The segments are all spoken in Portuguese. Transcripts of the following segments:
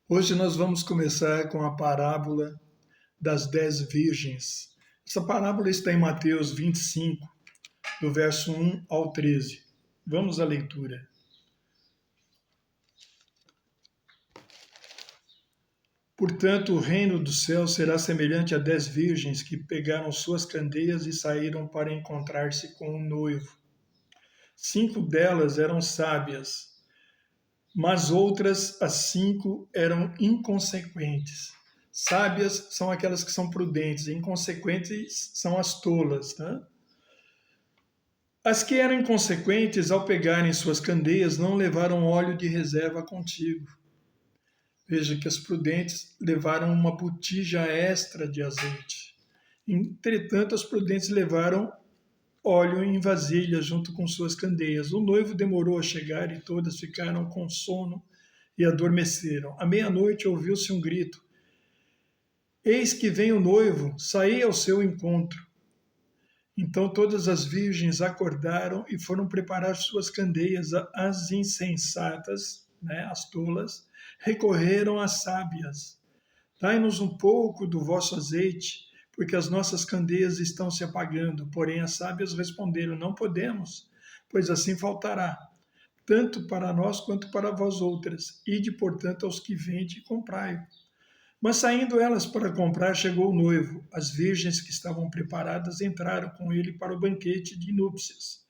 Hoje nós vamos começar com a parábola das 10 virgens. Essa parábola está em Mateus 25, do verso 1 ao 13. Vamos à leitura. Portanto, o reino do céu será semelhante a 10 virgens que pegaram suas candeias e saíram para encontrar-se com o noivo. 5 delas eram sábias, mas outras, as 5, eram inconsequentes. Sábias são aquelas que são prudentes, inconsequentes são as tolas. Né? As que eram inconsequentes, ao pegarem suas candeias, não levaram óleo de reserva contigo. Veja que as prudentes levaram uma botija extra de azeite. Entretanto, as prudentes levaram óleo em vasilha junto com suas candeias. O noivo demorou a chegar e todas ficaram com sono e adormeceram. À meia-noite ouviu-se um grito: Eis que vem o noivo, saí ao seu encontro. Então todas as virgens acordaram e foram preparar suas candeias. As insensatas, as tolas, recorreram às sábias. Dai-nos um pouco do vosso azeite, porque as nossas candeias estão se apagando. Porém as sábias responderam: Não podemos, pois assim faltará, tanto para nós quanto para vós outras. Ide, portanto, aos que vendem e comprai-o. Mas saindo elas para comprar, chegou o noivo. As virgens que estavam preparadas entraram com ele para o banquete de núpcias.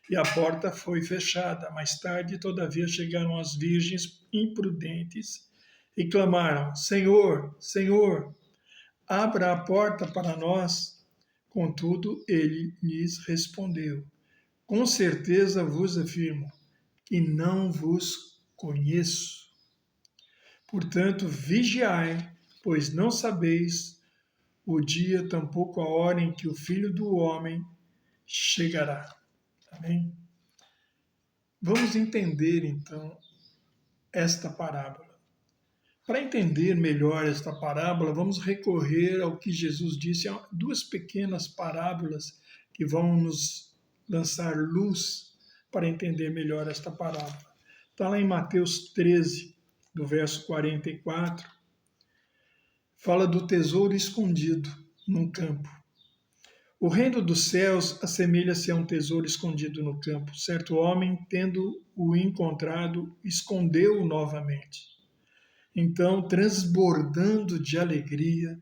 E a porta foi fechada. Mais tarde, todavia, chegaram as virgens imprudentes e clamaram: Senhor, Senhor, abra a porta para nós. Contudo, ele lhes respondeu: Com certeza vos afirmo que não vos conheço. Portanto, vigiai, pois não sabeis o dia, tampouco a hora em que o Filho do Homem chegará. Amém? Vamos entender, então, esta parábola. Para entender melhor esta parábola, vamos recorrer ao que Jesus disse, a duas pequenas parábolas que vão nos lançar luz para entender melhor esta parábola. Está lá em Mateus 13, do verso 44, fala do tesouro escondido num campo. O reino dos céus assemelha-se a um tesouro escondido no campo. Certo homem, tendo-o encontrado, escondeu-o novamente. Então, transbordando de alegria,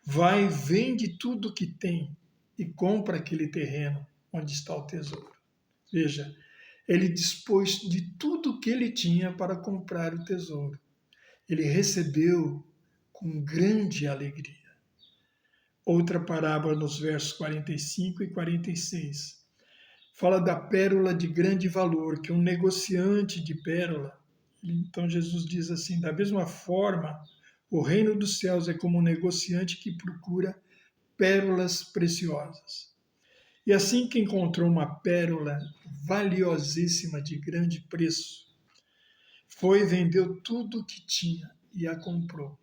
vai, vende tudo o que tem e compra aquele terreno onde está o tesouro. Veja, ele dispôs de tudo o que ele tinha para comprar o tesouro. Ele recebeu com grande alegria. Outra parábola nos versos 45 e 46 fala da pérola de grande valor, que um negociante de pérola. Então Jesus diz assim: da mesma forma, o reino dos céus é como um negociante que procura pérolas preciosas. E assim que encontrou uma pérola valiosíssima de grande preço, foi e vendeu tudo o que tinha e a comprou.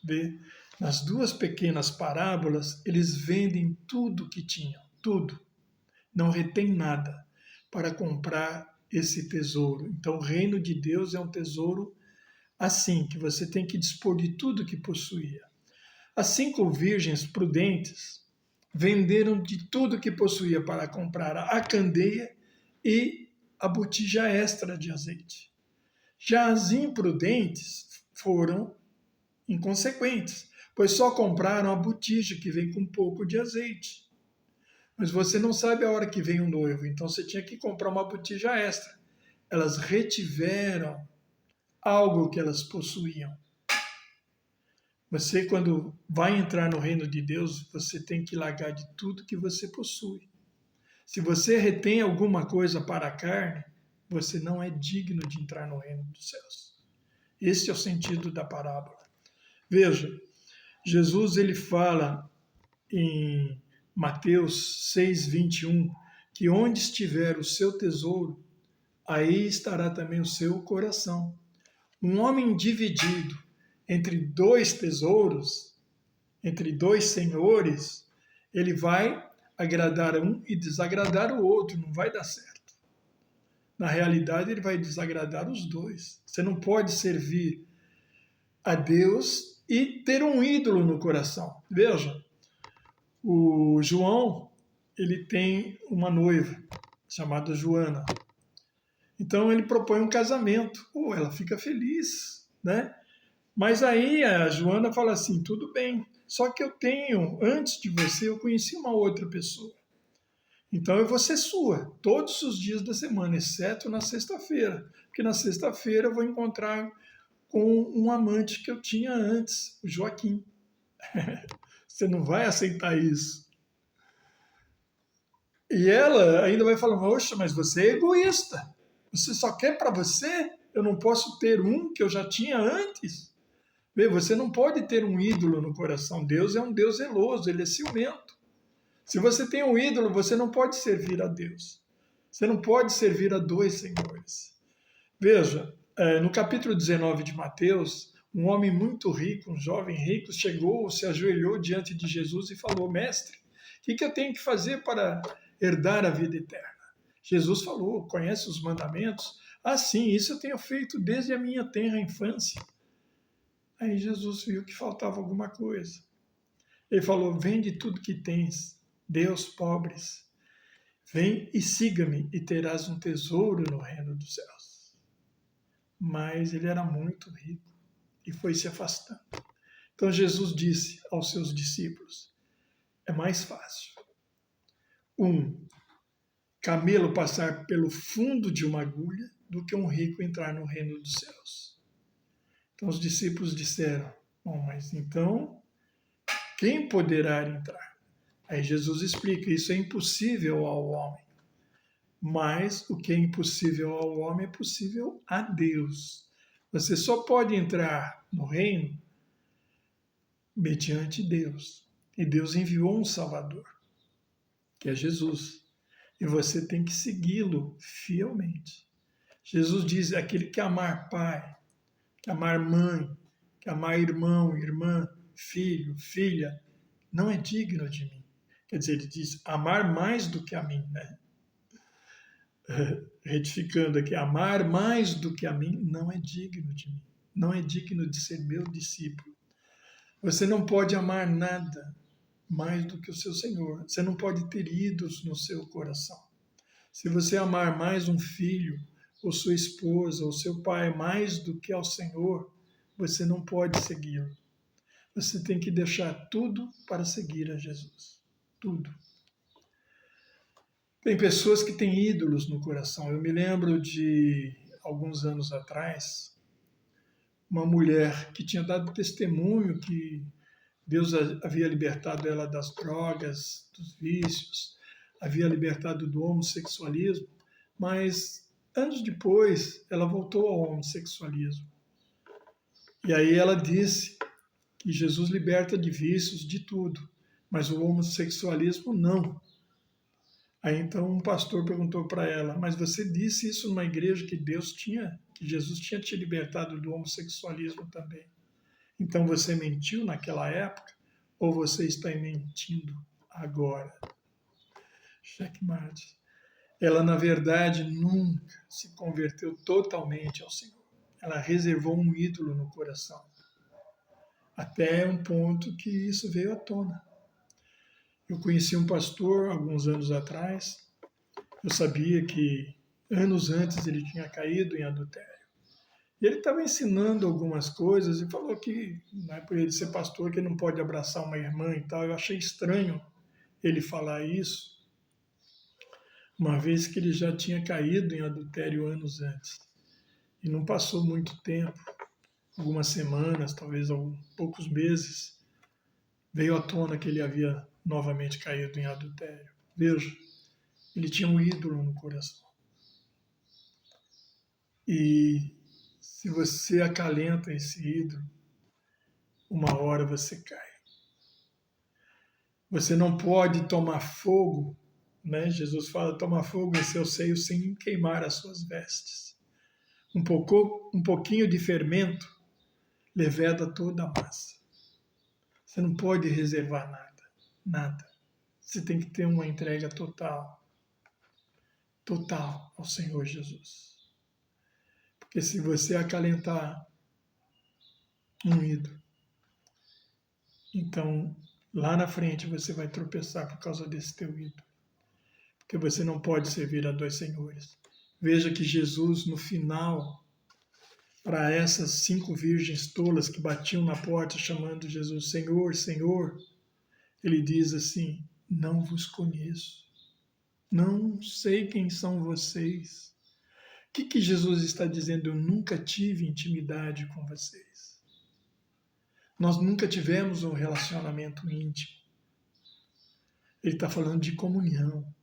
Vê? Nas duas pequenas parábolas, eles vendem tudo o que tinham, tudo. Não retém nada para comprar esse tesouro. Então, o reino de Deus é um tesouro assim, que você tem que dispor de tudo que possuía. As 5 virgens prudentes venderam de tudo que possuía para comprar a candeia e a botija extra de azeite. Já as imprudentes foram inconsequentes, pois só compraram a botija que vem com um pouco de azeite. Mas você não sabe a hora que vem o noivo, então você tinha que comprar uma botija extra. Elas retiveram algo que elas possuíam. Você, quando vai entrar no reino de Deus, você tem que largar de tudo que você possui. Se você retém alguma coisa para a carne, você não é digno de entrar no reino dos céus. Esse é o sentido da parábola. Veja, Jesus ele fala em Mateus 6:21 que onde estiver o seu tesouro, aí estará também o seu coração. Um homem dividido entre 2 tesouros, entre 2 senhores, ele vai agradar um e desagradar o outro, não vai dar certo. Na realidade, ele vai desagradar os dois. Você não pode servir a Deus e ter um ídolo no coração. Veja, o João, ele tem uma noiva chamada Joana. Então ele propõe um casamento. Ela fica feliz, né? Mas aí a Joana fala assim, tudo bem, só que antes de você, eu conheci uma outra pessoa. Então eu vou ser sua todos os dias da semana, exceto na sexta-feira. Porque na sexta-feira eu vou encontrar com um amante que eu tinha antes, o Joaquim. Você não vai aceitar isso. E ela ainda vai falar, poxa, mas você é egoísta. Você só quer para você? Eu não posso ter um que eu já tinha antes? Vê, você não pode ter um ídolo no coração. Deus é um Deus zeloso, ele é ciumento. Se você tem um ídolo, você não pode servir a Deus. Você não pode servir a dois senhores. Veja, no capítulo 19 de Mateus, um homem muito rico, um jovem rico, chegou, se ajoelhou diante de Jesus e falou, mestre, o que eu tenho que fazer para herdar a vida eterna? Jesus falou, conhece os mandamentos? Ah, sim, isso eu tenho feito desde a minha tenra infância. Aí Jesus viu que faltava alguma coisa. Ele falou, vende tudo que tens, dê aos pobres. Vem e siga-me e terás um tesouro no reino dos céus. Mas ele era muito rico e foi se afastando. Então Jesus disse aos seus discípulos, é mais fácil camelo passar pelo fundo de uma agulha do que um rico entrar no reino dos céus. Então os discípulos disseram, bom, mas então quem poderá entrar? Aí Jesus explica, isso é impossível ao homem. Mas o que é impossível ao homem é possível a Deus. Você só pode entrar no reino mediante Deus. E Deus enviou um Salvador, que é Jesus. E você tem que segui-lo fielmente. Jesus diz, aquele que amar pai, que amar mãe, que amar irmão, irmã, filho, filha, não é digno de mim. Quer dizer, ele diz, amar mais do que a mim, né? Retificando aqui, amar mais do que a mim não é digno de mim. Não é digno de ser meu discípulo. Você não pode amar nada mais do que o seu Senhor. Você não pode ter ídolos no seu coração. Se você amar mais um filho, ou sua esposa, ou seu pai mais do que ao Senhor, você não pode segui-lo. Você tem que deixar tudo para seguir a Jesus. Tudo. Tem pessoas que têm ídolos no coração. Eu me lembro de alguns anos atrás, uma mulher que tinha dado testemunho que Deus havia libertado ela das drogas, dos vícios, havia libertado do homossexualismo, mas anos depois ela voltou ao homossexualismo. E aí ela disse que Jesus liberta de vícios, de tudo, mas o homossexualismo não. Aí então um pastor perguntou para ela, mas você disse isso numa igreja que que Jesus tinha te libertado do homossexualismo também. Então você mentiu naquela época ou você está mentindo agora? Checkmate. Ela, na verdade, nunca se converteu totalmente ao Senhor. Ela reservou um ídolo no coração. Até um ponto que isso veio à tona. Eu conheci um pastor alguns anos atrás. Eu sabia que anos antes ele tinha caído em adultério. E ele estava ensinando algumas coisas e falou que não é por ele ser pastor que ele não pode abraçar uma irmã e tal. Eu achei estranho ele falar isso, uma vez que ele já tinha caído em adultério anos antes. E não passou muito tempo, algumas semanas, talvez poucos meses, veio à tona que ele havia novamente caído em adultério. Veja, ele tinha um ídolo no coração. E se você acalenta esse ídolo, uma hora você cai. Você não pode tomar fogo, né? Jesus fala, tomar fogo em seu seio sem queimar as suas vestes. Um pouquinho de fermento leveda toda a massa. Você não pode reservar nada, nada. Você tem que ter uma entrega total, total ao Senhor Jesus. Porque se você acalentar um ídolo. Então, lá na frente você vai tropeçar por causa desse teu ídolo. Porque você não pode servir a dois senhores. Veja que Jesus, no final, para essas 5 virgens tolas que batiam na porta chamando Jesus, Senhor, Senhor, ele diz assim, não vos conheço, não sei quem são vocês. O que Jesus está dizendo? Eu nunca tive intimidade com vocês. Nós nunca tivemos um relacionamento íntimo. Ele está falando de comunhão.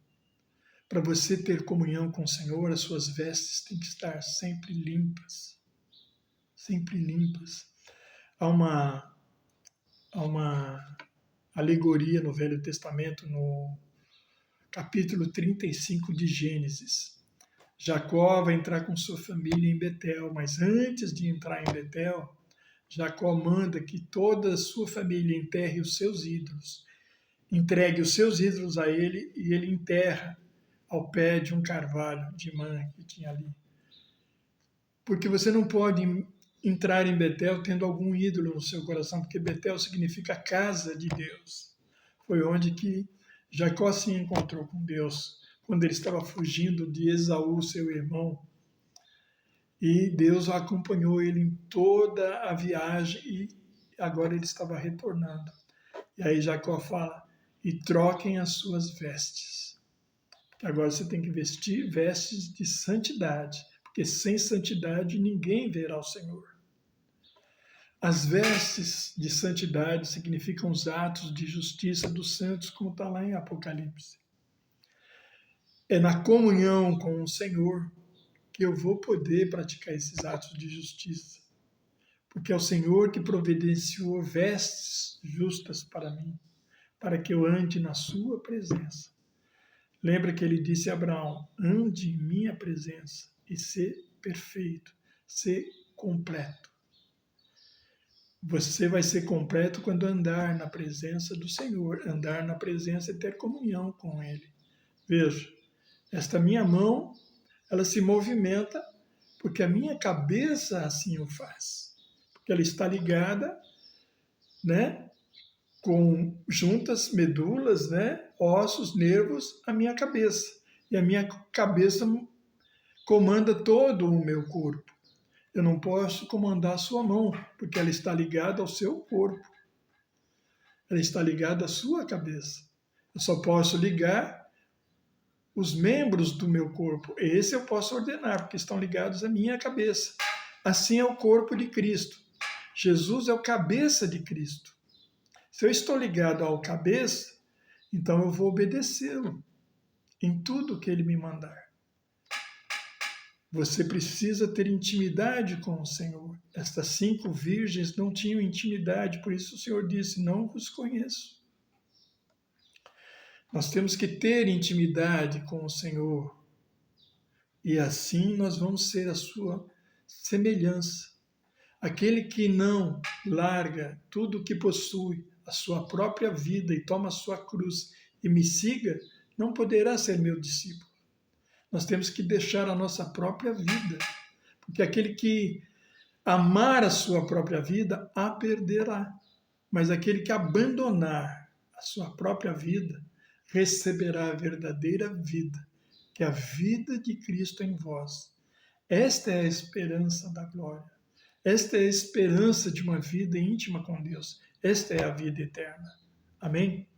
Para você ter comunhão com o Senhor, as suas vestes têm que estar sempre limpas. Sempre limpas. Há uma alegoria no Velho Testamento, no capítulo 35 de Gênesis. Jacó vai entrar com sua família em Betel, mas antes de entrar em Betel, Jacó manda que toda a sua família enterre os seus ídolos, entregue os seus ídolos a ele e ele enterra ao pé de um carvalho de Mamre que tinha ali. Porque você não pode entrar em Betel tendo algum ídolo no seu coração, porque Betel significa casa de Deus. Foi onde que Jacó se encontrou com Deus, quando ele estava fugindo de Esaú, seu irmão. E Deus acompanhou ele em toda a viagem e agora ele estava retornando. E aí Jacó fala, e troquem as suas vestes. Porque agora você tem que vestir vestes de santidade, porque sem santidade ninguém verá o Senhor. As vestes de santidade significam os atos de justiça dos santos, como está lá em Apocalipse. É na comunhão com o Senhor que eu vou poder praticar esses atos de justiça. Porque é o Senhor que providenciou vestes justas para mim, para que eu ande na sua presença. Lembra que ele disse a Abraão, ande em minha presença e ser perfeito, ser completo. Você vai ser completo quando andar na presença do Senhor. Andar na presença é ter comunhão com Ele. Veja, esta minha mão, ela se movimenta porque a minha cabeça assim o faz. Porque ela está ligada, né, com juntas medulas, né, ossos, nervos, à minha cabeça. E a minha cabeça comanda todo o meu corpo. Eu não posso comandar a sua mão, porque ela está ligada ao seu corpo. Ela está ligada à sua cabeça. Eu só posso ligar os membros do meu corpo. Esse eu posso ordenar, porque estão ligados à minha cabeça. Assim é o corpo de Cristo. Jesus é o cabeça de Cristo. Se eu estou ligado ao cabeça, então eu vou obedecê-lo em tudo que ele me mandar. Você precisa ter intimidade com o Senhor. Estas 5 virgens não tinham intimidade, por isso o Senhor disse, não vos conheço. Nós temos que ter intimidade com o Senhor. E assim nós vamos ser a sua semelhança. Aquele que não larga tudo o que possui, a sua própria vida e toma a sua cruz e me siga, não poderá ser meu discípulo. Nós temos que deixar a nossa própria vida, porque aquele que amar a sua própria vida, a perderá. Mas aquele que abandonar a sua própria vida, receberá a verdadeira vida, que é a vida de Cristo em vós. Esta é a esperança da glória. Esta é a esperança de uma vida íntima com Deus. Esta é a vida eterna. Amém?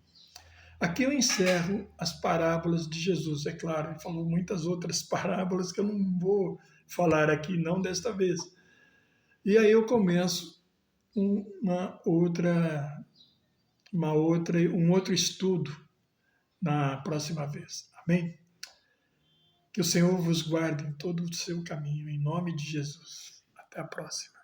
Aqui eu encerro as parábolas de Jesus. É claro, ele falou muitas outras parábolas que eu não vou falar aqui, não desta vez. E aí eu começo um outro estudo na próxima vez. Amém? Que o Senhor vos guarde em todo o seu caminho, em nome de Jesus. Até a próxima.